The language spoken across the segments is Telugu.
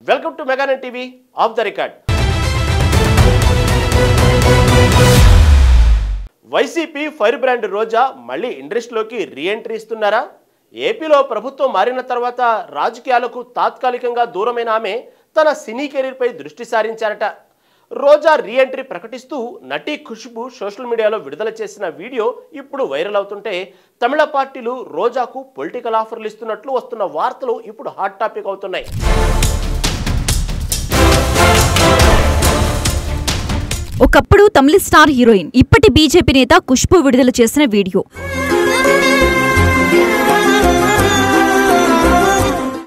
వెల్కమ్ టు మెగానన్ TV off the record. YCP fire brand Roja మళ్ళీ ఇండస్ట్రీలోకి రీఎంట్రీ ఇస్తున్నారా? ఏపీలో ప్రభుత్వం మారిన తర్వాత రాజకీయాలకు తాత్కాలికంగా దూరమైన ఆమె తన సినీ కెరీర్పై దృష్టి సారించారట. రోజా రీఎంట్రీ ప్రకటిస్తూ నటి ఖుష్బూ సోషల్ మీడియాలో విడుదల చేసిన వీడియో ఇప్పుడు వైరల్ అవుతుంటే తమిళ పార్టీలు రోజాకు పొలిటికల్ ఆఫర్లు ఇస్తున్నట్లు వస్తున్న వార్తలు ఇప్పుడు హాట్ టాపిక్ అవుతున్నాయి. ఒకప్పుడు తమిళ స్టార్ హీరోయిన్, ఇప్పటి బీజేపీ నేత ఖుష్బూ విడుదల చేసిన వీడియో.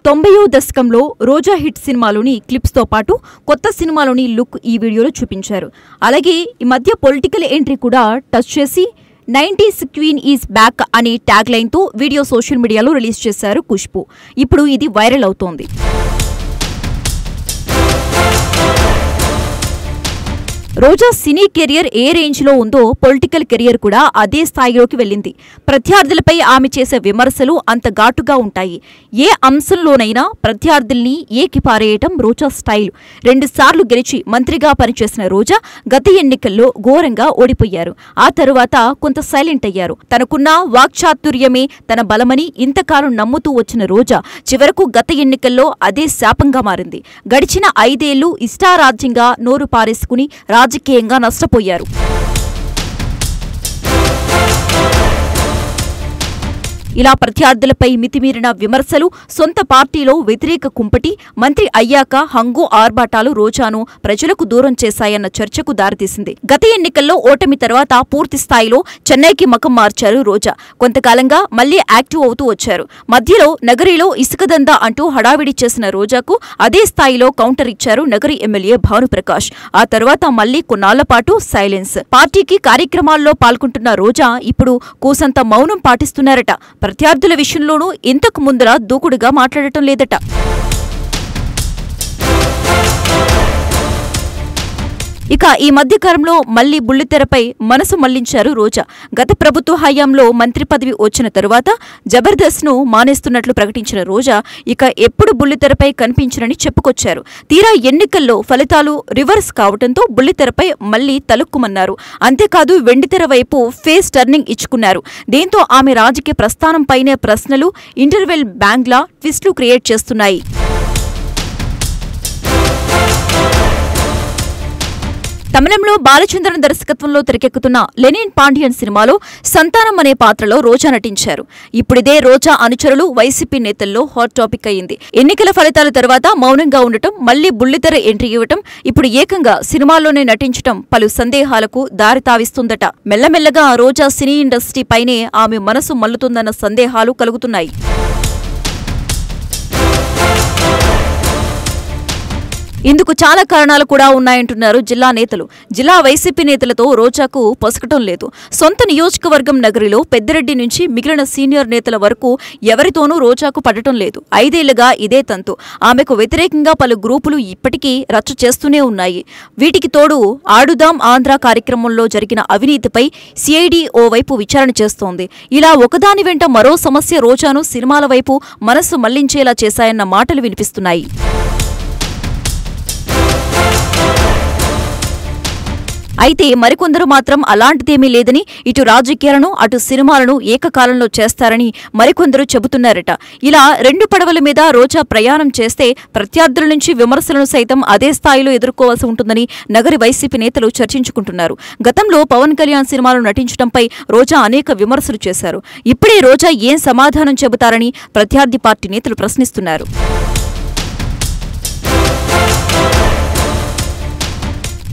90వ దశకంలో రోజా హిట్ సినిమాలోని క్లిప్స్ తో పాటు కొత్త సినిమాలోని లుక్ ఈ వీడియోలో చూపించారు. అలాగే ఈ మధ్య పొలిటికల్ ఎంట్రీ కూడా టచ్ చేసి 90s క్వీన్ ఈజ్ బ్యాక్ అనే ట్యాగ్ లైన్ తో వీడియో సోషల్ మీడియాలో రిలీజ్ చేశారు ఖుష్బూ. ఇప్పుడు ఇది వైరల్ అవుతోంది. రోజా సినీ కెరియర్ ఏ రేంజ్ లో ఉందో పొలిటికల్ కెరియర్ కూడా అదే స్థాయిలోకి వెళ్ళింది. ప్రత్యర్థులపై ఆమె చేసే విమర్శలు అంత ఘాటుగా ఉంటాయి. ఏ అంశంలోనైనా ప్రత్యర్థుల్ని ఏకిపారేయటం రోజా స్టైల్. 2 సార్లు గెలిచి మంత్రిగా పనిచేసిన రోజా గత ఎన్నికల్లో ఘోరంగా ఓడిపోయారు. ఆ తరువాత కొంత సైలెంట్ అయ్యారు. తనకున్న వాక్చాతుర్యమే తన బలమని ఇంతకాలం నమ్ముతూ వచ్చిన రోజా చివరకు గత ఎన్నికల్లో అదే శాపంగా మారింది. గడిచిన 5 ఏళ్లు ఇష్టారాజ్యంగా నోరు పారేసుకుని రాజకీయంగా నష్టపోయారు. ఇలా ప్రత్యర్థులపై మితిమీరిన విమర్శలు, సొంత పార్టీలో వ్యతిరేక కుంపటి, మంత్రి అయ్యాక హంగు ఆర్భాటాలు రోజాను ప్రజలకు దూరం చేశాయన్న చర్చకు దారితీసింది. గత ఎన్నికల్లో ఓటమి తర్వాత పూర్తి స్థాయిలో చెన్నైకి మకం మార్చారు రోజా. కొంతకాలంగా మళ్లీ యాక్టివ్ అవుతూ వచ్చారు. మధ్యలో నగరిలో ఇసుకదందా అంటూ హడావిడి చేసిన రోజాకు అదే స్థాయిలో కౌంటర్ ఇచ్చారు నగరి ఎమ్మెల్యే భానుప్రకాష్. ఆ తర్వాత మళ్లీ కొన్నాళ్ల పాటు సైలెన్స్. పార్టీకి కార్యక్రమాల్లో పాల్గొంటున్న రోజా ఇప్పుడు కూసంత మౌనం పాటిస్తున్నారట. ప్రత్యర్థుల విషయంలోనూ ఇంతకు ముందర దూకుడుగా మాట్లాడటం లేదట. ఇక ఈ మధ్యకాలంలో మళ్లీ బుల్లితెరపై మనసు మళ్లించారు రోజా. గత ప్రభుత్వ హయాంలో మంత్రి పదవి వచ్చిన తరువాత జబర్దస్త్ ను మానేస్తున్నట్లు ప్రకటించిన రోజా ఇక ఎప్పుడు బుల్లితెరపై కనిపించరని చెప్పుకొచ్చారు. తీరా ఎన్నికల్లో ఫలితాలు రివర్స్ కావడంతో బుల్లితెరపై మళ్లీ తలుక్కుమన్నారు. అంతేకాదు వెండితెర వైపు ఫేస్ టర్నింగ్ ఇచ్చుకున్నారు. దీంతో ఆమె రాజకీయ ప్రస్థానంపైనే ప్రశ్నలు, ఇంటర్వెల్ బ్యాంగ్లా ట్విస్టులు క్రియేట్ చేస్తున్నాయి. తమిళంలో బాలచంద్రన్ దర్శకత్వంలో తెరకెక్కుతున్న లెనిన్ పాండియన్ సినిమాలో సంతానం అనే పాత్రలో రోజా నటించారు. ఇప్పుడిదే రోజా అనుచరులు, వైసీపీ నేతల్లో హాట్ టాపిక్ అయింది. ఎన్నికల ఫలితాల తర్వాత మౌనంగా ఉండటం, మళ్లీ బుల్లితెర ఎంట్రీ ఇవ్వటం, ఇప్పుడు ఏకంగా సినిమాల్లోనే నటించటం పలు సందేహాలకు దారితావిస్తుందట. మెల్లమెల్లగా రోజా సినీ ఇండస్ట్రీ పైనే ఆమె మనసు మల్లుతుందన్న సందేహాలు కలుగుతున్నాయి. ఇందుకు చాలా కారణాలు కూడా ఉన్నాయంటున్నారు జిల్లా నేతలు. జిల్లా వైసీపీ నేతలతో రోజాకు పొసగటం లేదు. సొంత నియోజకవర్గం నగరిలో పెద్దిరెడ్డి నుంచి మిగిలిన సీనియర్ నేతల వరకు ఎవరితోనూ రోజాకు పడటం లేదు. 5 ఏళ్లుగా ఇదే తంతు. ఆమెకు వ్యతిరేకంగా పలు గ్రూపులు ఇప్పటికీ రచ్చ చేస్తూనే ఉన్నాయి. వీటికి తోడు ఆడుదాం ఆంధ్ర కార్యక్రమంలో జరిగిన అవినీతిపై సిఐడి ఓ వైపు విచారణ చేస్తోంది. ఇలా ఒకదాని వెంట మరో సమస్య రోజాను సినిమాల వైపు మనస్సు మళ్లించేలా చేశాయన్న మాటలు వినిపిస్తున్నాయి. అయితే మరికొందరు మాత్రం అలాంటిదేమీ లేదని, ఇటు రాజకీయాలను అటు సినిమాలను ఏకకాలంలో చేస్తారని మరికొందరు చెబుతున్నారట. ఇలా 2 పడవల మీద రోజా ప్రయాణం చేస్తే ప్రత్యర్థుల నుంచి విమర్శలను సైతం అదే స్థాయిలో ఎదుర్కోవాల్సి ఉంటుందని నగరి వైసీపీ నేతలు చర్చించుకుంటున్నారు. గతంలో పవన్ కళ్యాణ్ సినిమాలో నటించడంపై రోజా అనేక విమర్శలు చేశారు. ఇప్పుడే రోజా ఏం సమాధానం చెబుతారని ప్రత్యర్థి పార్టీ నేతలు ప్రశ్నిస్తున్నారు.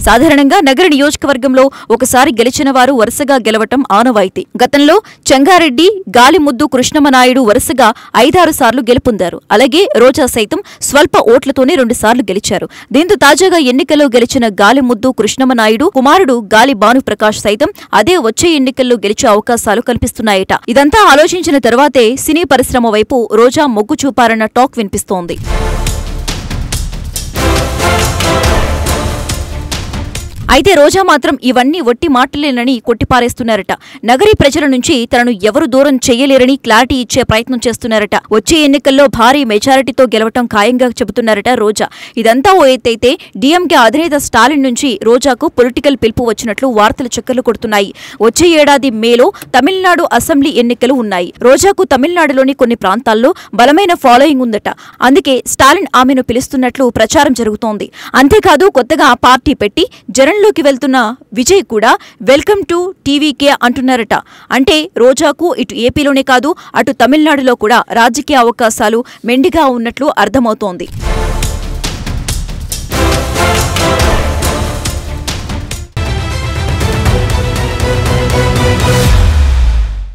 సాధారణంగా నగర నియోజకవర్గంలో ఒకసారి గెలిచిన వారు వరుసగా గెలవటం ఆనవాయితీ. గతంలో చెంగారెడ్డి, గాలిముద్దు కృష్ణమనాయుడు వరుసగా 5-6 సార్లు గెలుపొందారు. అలాగే రోజా సైతం స్వల్ప ఓట్లతోనే 2 సార్లు గెలిచారు. దీంతో తాజాగా ఎన్నికల్లో గెలిచిన గాలిముద్దు కృష్ణమనాయుడు కుమారుడు గాలి భానుప్రకాష్ సైతం అదే వచ్చే ఎన్నికల్లో గెలిచే అవకాశాలు కల్పిస్తున్నాయట. ఇదంతా ఆలోచించిన తర్వాతే సినీ పరిశ్రమ వైపు రోజా మొగ్గు చూపారన్న టాక్ వినిపిస్తోంది. అయితే రోజా మాత్రం ఇవన్నీ వట్టి మాటలేనని కొట్టిపారేస్తున్నారట. నగరి ప్రజల నుంచి తనను ఎవరు దూరం చేయలేరని క్లారిటీ ఇచ్చే ప్రయత్నం చేస్తున్నారట. వచ్చే ఎన్నికల్లో భారీ మెజారిటీతో గెలవటం ఖాయంగా చెబుతున్నారట రోజా. ఇదంతా ఓ ఎత్తైతే డీఎంకే అధినేత స్టాలిన్ నుంచి రోజాకు పొలిటికల్ పిలుపు వచ్చినట్లు వార్తలు చక్కర్లు కొడుతున్నాయి. వచ్చే ఏడాది మేలో తమిళనాడు అసెంబ్లీ ఎన్నికలు ఉన్నాయి. రోజాకు తమిళనాడులోని కొన్ని ప్రాంతాల్లో బలమైన ఫాలోయింగ్ ఉందట. అందుకే స్టాలిన్ ఆమెను పిలుస్తున్నట్లు ప్రచారం జరుగుతోంది. అంతేకాదు కొత్తగా పార్టీ పెట్టి జనంలోకి వెళ్తున్న విజయ్ కూడా వెల్కమ్ టు టీవీకే అంటున్నారట. అంటే రోజాకు ఇటు ఏపీలోనే కాదు అటు తమిళనాడులో కూడా రాజకీయ అవకాశాలు మెండుగా ఉన్నట్లు అర్థమవుతోంది.